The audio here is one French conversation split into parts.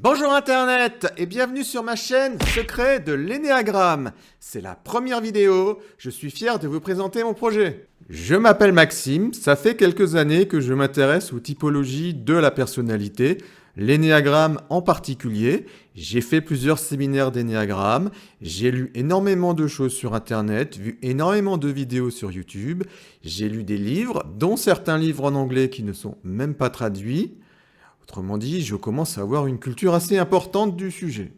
Bonjour Internet et bienvenue sur ma chaîne Secret de l'Ennéagramme. C'est la première vidéo, je suis fier de vous présenter mon projet. Je m'appelle Maxime, ça fait quelques années que je m'intéresse aux typologies de la personnalité, l'Ennéagramme en particulier. J'ai fait plusieurs séminaires d'Ennéagramme, j'ai lu énormément de choses sur Internet, vu énormément de vidéos sur YouTube, j'ai lu des livres, dont certains livres en anglais qui ne sont même pas traduits. Autrement dit, je commence à avoir une culture assez importante du sujet.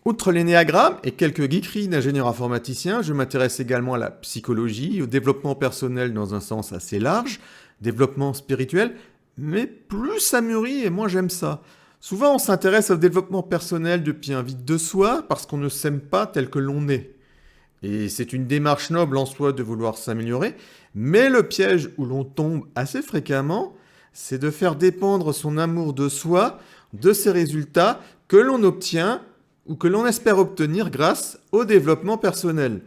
Outre l'ennéagramme et quelques geekeries d'ingénieur informaticien, je m'intéresse également à la psychologie, au développement personnel dans un sens assez large, développement spirituel, mais plus ça mûrit et moins j'aime ça. Souvent on s'intéresse au développement personnel depuis un vide de soi parce qu'on ne s'aime pas tel que l'on est. Et c'est une démarche noble en soi de vouloir s'améliorer, mais le piège où l'on tombe assez fréquemment, c'est de faire dépendre son amour de soi de ses résultats que l'on obtient ou que l'on espère obtenir grâce au développement personnel.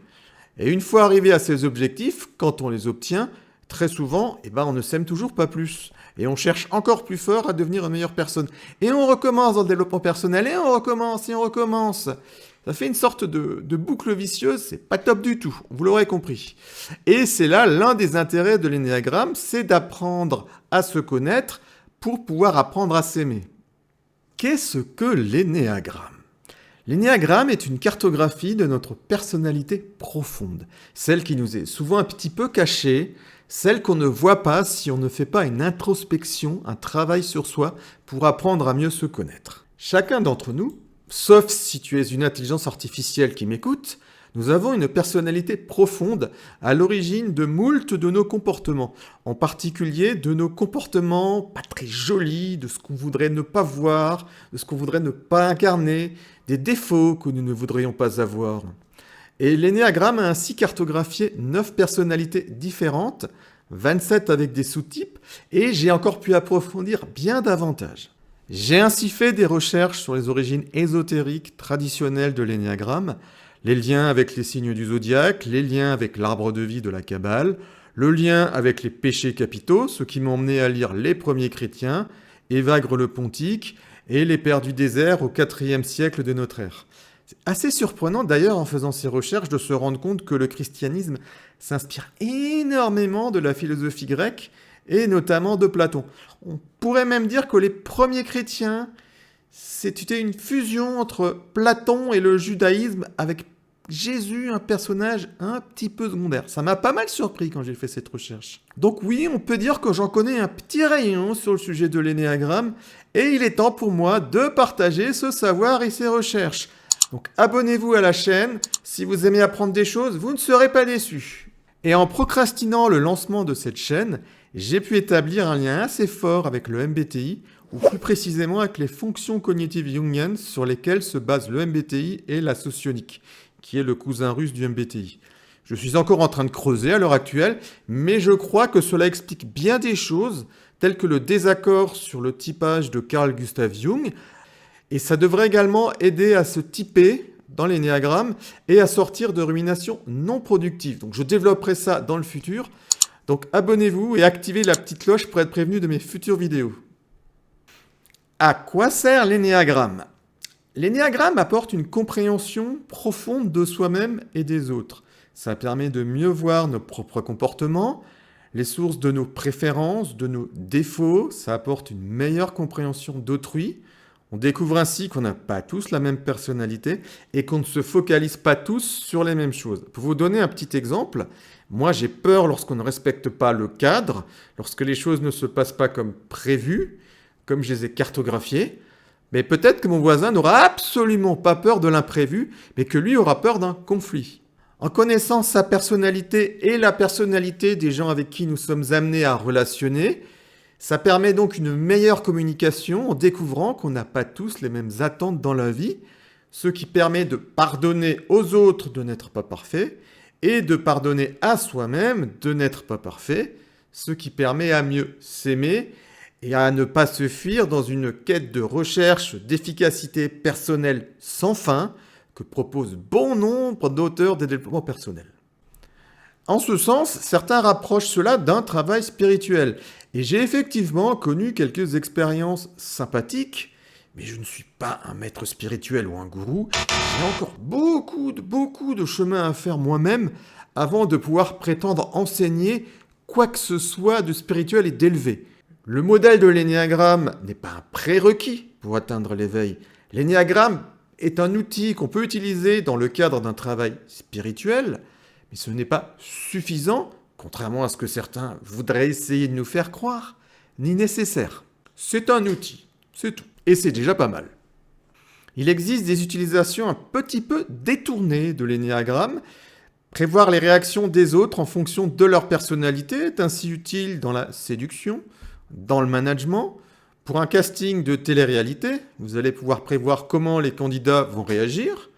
Et une fois arrivé à ces objectifs, quand on les obtient, très souvent, on ne s'aime toujours pas plus. Et on cherche encore plus fort à devenir une meilleure personne. Et on recommence dans le développement personnel, et on recommence, et on recommence. Ça fait une sorte de boucle vicieuse, c'est pas top du tout, vous l'aurez compris. Et c'est là l'un des intérêts de l'ennéagramme, c'est d'apprendre à se connaître pour pouvoir apprendre à s'aimer. Qu'est-ce que l'ennéagramme ? L'ennéagramme est une cartographie de notre personnalité profonde, celle qui nous est souvent un petit peu cachée, celle qu'on ne voit pas si on ne fait pas une introspection, un travail sur soi pour apprendre à mieux se connaître. Chacun d'entre nous, sauf si tu es une intelligence artificielle qui m'écoute, nous avons une personnalité profonde à l'origine de moult de nos comportements, en particulier de nos comportements pas très jolis, de ce qu'on voudrait ne pas voir, de ce qu'on voudrait ne pas incarner, des défauts que nous ne voudrions pas avoir. Et l'ennéagramme a ainsi cartographié 9 personnalités différentes, 27 avec des sous-types, et j'ai encore pu approfondir bien davantage. J'ai ainsi fait des recherches sur les origines ésotériques traditionnelles de l'ennéagramme, les liens avec les signes du zodiaque, les liens avec l'arbre de vie de la Kabbale, le lien avec les péchés capitaux, ce qui m'a emmené à lire les premiers chrétiens, Évagre le Pontique et les Pères du désert au IVe siècle de notre ère. C'est assez surprenant d'ailleurs en faisant ces recherches de se rendre compte que le christianisme s'inspire énormément de la philosophie grecque et notamment de Platon. On pourrait même dire que les premiers chrétiens, c'était une fusion entre Platon et le judaïsme avec Jésus, un personnage un petit peu secondaire. Ça m'a pas mal surpris quand j'ai fait cette recherche. Donc oui, on peut dire que j'en connais un petit rayon sur le sujet de l'ennéagramme et il est temps pour moi de partager ce savoir et ces recherches. Donc abonnez-vous à la chaîne, si vous aimez apprendre des choses, vous ne serez pas déçus. Et en procrastinant le lancement de cette chaîne, j'ai pu établir un lien assez fort avec le MBTI, ou plus précisément avec les fonctions cognitives jungiennes sur lesquelles se base le MBTI et la socionique, qui est le cousin russe du MBTI. Je suis encore en train de creuser à l'heure actuelle, mais je crois que cela explique bien des choses, telles que le désaccord sur le typage de Carl Gustav Jung, et ça devrait également aider à se typer dans l'ennéagramme et à sortir de ruminations non productives. Donc je développerai ça dans le futur. Donc abonnez-vous et activez la petite cloche pour être prévenu de mes futures vidéos. À quoi sert l'ennéagramme ? L'ennéagramme apporte une compréhension profonde de soi-même et des autres. Ça permet de mieux voir nos propres comportements, les sources de nos préférences, de nos défauts. Ça apporte une meilleure compréhension d'autrui. On découvre ainsi qu'on n'a pas tous la même personnalité et qu'on ne se focalise pas tous sur les mêmes choses. Pour vous donner un petit exemple, moi j'ai peur lorsqu'on ne respecte pas le cadre, lorsque les choses ne se passent pas comme prévu, comme je les ai cartographiées, mais peut-être que mon voisin n'aura absolument pas peur de l'imprévu, mais que lui aura peur d'un conflit. En connaissant sa personnalité et la personnalité des gens avec qui nous sommes amenés à relationner, ça permet donc une meilleure communication en découvrant qu'on n'a pas tous les mêmes attentes dans la vie, ce qui permet de pardonner aux autres de n'être pas parfait et de pardonner à soi-même de n'être pas parfait, ce qui permet à mieux s'aimer et à ne pas se fuir dans une quête de recherche d'efficacité personnelle sans fin que proposent bon nombre d'auteurs de développement personnel. En ce sens, certains rapprochent cela d'un travail spirituel. Et j'ai effectivement connu quelques expériences sympathiques, Mais je ne suis pas un maître spirituel ou un gourou. J'ai encore beaucoup de chemin à faire moi-même avant de pouvoir prétendre enseigner quoi que ce soit de spirituel et d'élevé. Le modèle de l'énéagramme n'est pas un prérequis pour atteindre l'éveil. L'énéagramme est un outil qu'on peut utiliser dans le cadre d'un travail spirituel, mais ce n'est pas suffisant, contrairement à ce que certains voudraient essayer de nous faire croire, ni nécessaire. C'est un outil, c'est tout. Et c'est déjà pas mal. Il existe des utilisations un petit peu détournées de l'énéagramme. Prévoir les réactions des autres en fonction de leur personnalité est ainsi utile dans la séduction, dans le management. Pour un casting de télé-réalité, vous allez pouvoir prévoir comment les candidats vont réagir.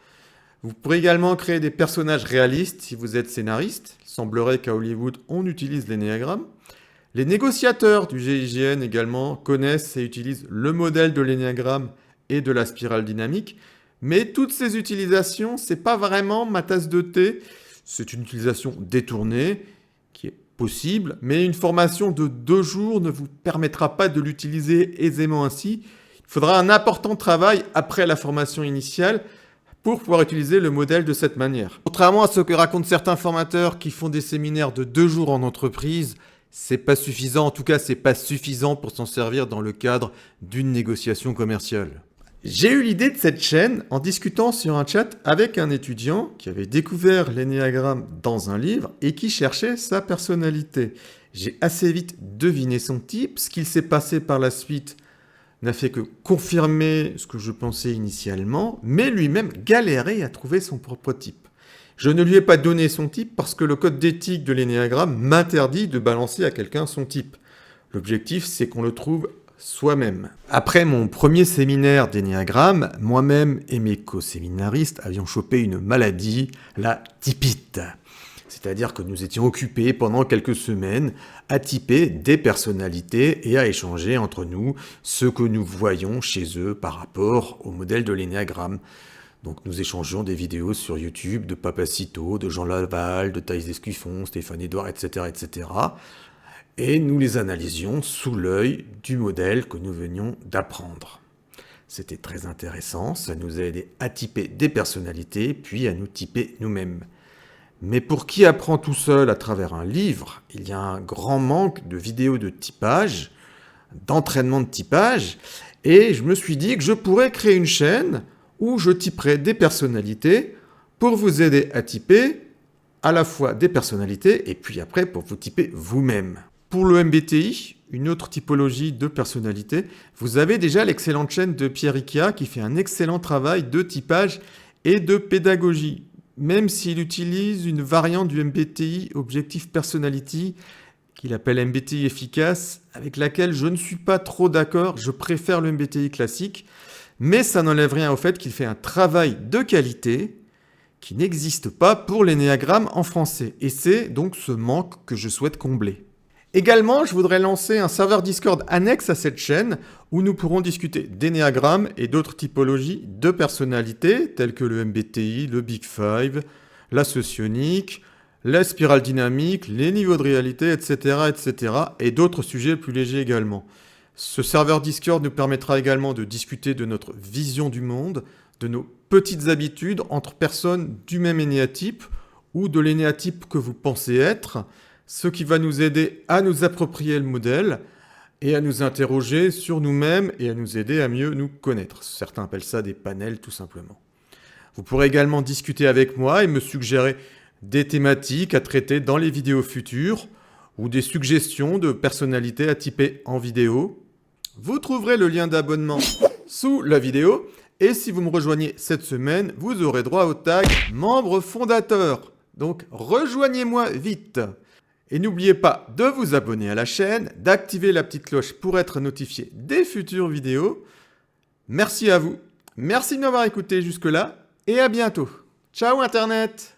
Vous pourrez également créer des personnages réalistes si vous êtes scénariste. Il semblerait qu'à Hollywood, on utilise l'énéagramme. Les négociateurs du GIGN également connaissent et utilisent le modèle de l'énéagramme et de la spirale dynamique. Mais toutes ces utilisations, c'est pas vraiment ma tasse de thé. C'est une utilisation détournée qui est possible, mais une formation de 2 jours ne vous permettra pas de l'utiliser aisément ainsi. Il faudra un important travail après la formation initiale pour pouvoir utiliser le modèle de cette manière. Contrairement à ce que racontent certains formateurs qui font des séminaires de 2 jours en entreprise, c'est pas suffisant, en tout cas c'est pas suffisant pour s'en servir dans le cadre d'une négociation commerciale. J'ai eu l'idée de cette chaîne en discutant sur un chat avec un étudiant qui avait découvert l'énéagramme dans un livre et qui cherchait sa personnalité. J'ai assez vite deviné son type, ce qu'il s'est passé par la suite n'a fait que confirmer ce que je pensais initialement, mais lui-même galérait à trouver son propre type. Je ne lui ai pas donné son type parce que le code d'éthique de l'énéagramme m'interdit de balancer à quelqu'un son type. L'objectif, c'est qu'on le trouve soi-même. Après mon premier séminaire d'énéagramme, moi-même et mes co-séminaristes avions chopé une maladie, la typite. C'est-à-dire que nous étions occupés pendant quelques semaines à typer des personnalités et à échanger entre nous ce que nous voyons chez eux par rapport au modèle de l'énéagramme. Donc nous échangeons des vidéos sur YouTube de Papacito, de Jean Laval, de Thaïs Descuffon, Stéphane Edouard, etc., etc. Et nous les analysions sous l'œil du modèle que nous venions d'apprendre. C'était très intéressant, ça nous a aidé à typer des personnalités, puis à nous typer nous-mêmes. Mais pour qui apprend tout seul à travers un livre, il y a un grand manque de vidéos de typage, d'entraînement de typage, et je me suis dit que je pourrais créer une chaîne où je typerai des personnalités pour vous aider à typer à la fois des personnalités et puis après pour vous typer vous-même. Pour le MBTI, une autre typologie de personnalité, vous avez déjà l'excellente chaîne de Pierre Ikia qui fait un excellent travail de typage et de pédagogie. Même s'il utilise une variante du MBTI Objective Personality qu'il appelle MBTI efficace, avec laquelle je ne suis pas trop d'accord, je préfère le MBTI classique, mais ça n'enlève rien au fait qu'il fait un travail de qualité qui n'existe pas pour l'énéagramme en français. Et c'est donc ce manque que je souhaite combler. Également, je voudrais lancer un serveur Discord annexe à cette chaîne où nous pourrons discuter d'énéagramme et d'autres typologies de personnalités telles que le MBTI, le Big Five, la socionique, la spirale dynamique, les niveaux de réalité, etc., etc. et d'autres sujets plus légers également. Ce serveur Discord nous permettra également de discuter de notre vision du monde, de nos petites habitudes entre personnes du même énéatype ou de l'énéatype que vous pensez être, ce qui va nous aider à nous approprier le modèle et à nous interroger sur nous-mêmes et à nous aider à mieux nous connaître. Certains appellent ça des panels tout simplement. Vous pourrez également discuter avec moi et me suggérer des thématiques à traiter dans les vidéos futures ou des suggestions de personnalités à typer en vidéo. Vous trouverez le lien d'abonnement sous la vidéo et si vous me rejoignez cette semaine, vous aurez droit au tag membre fondateur. Donc rejoignez-moi vite. Et n'oubliez pas de vous abonner à la chaîne, d'activer la petite cloche pour être notifié des futures vidéos. Merci à vous, merci de m'avoir écouté jusque-là et à bientôt. Ciao Internet!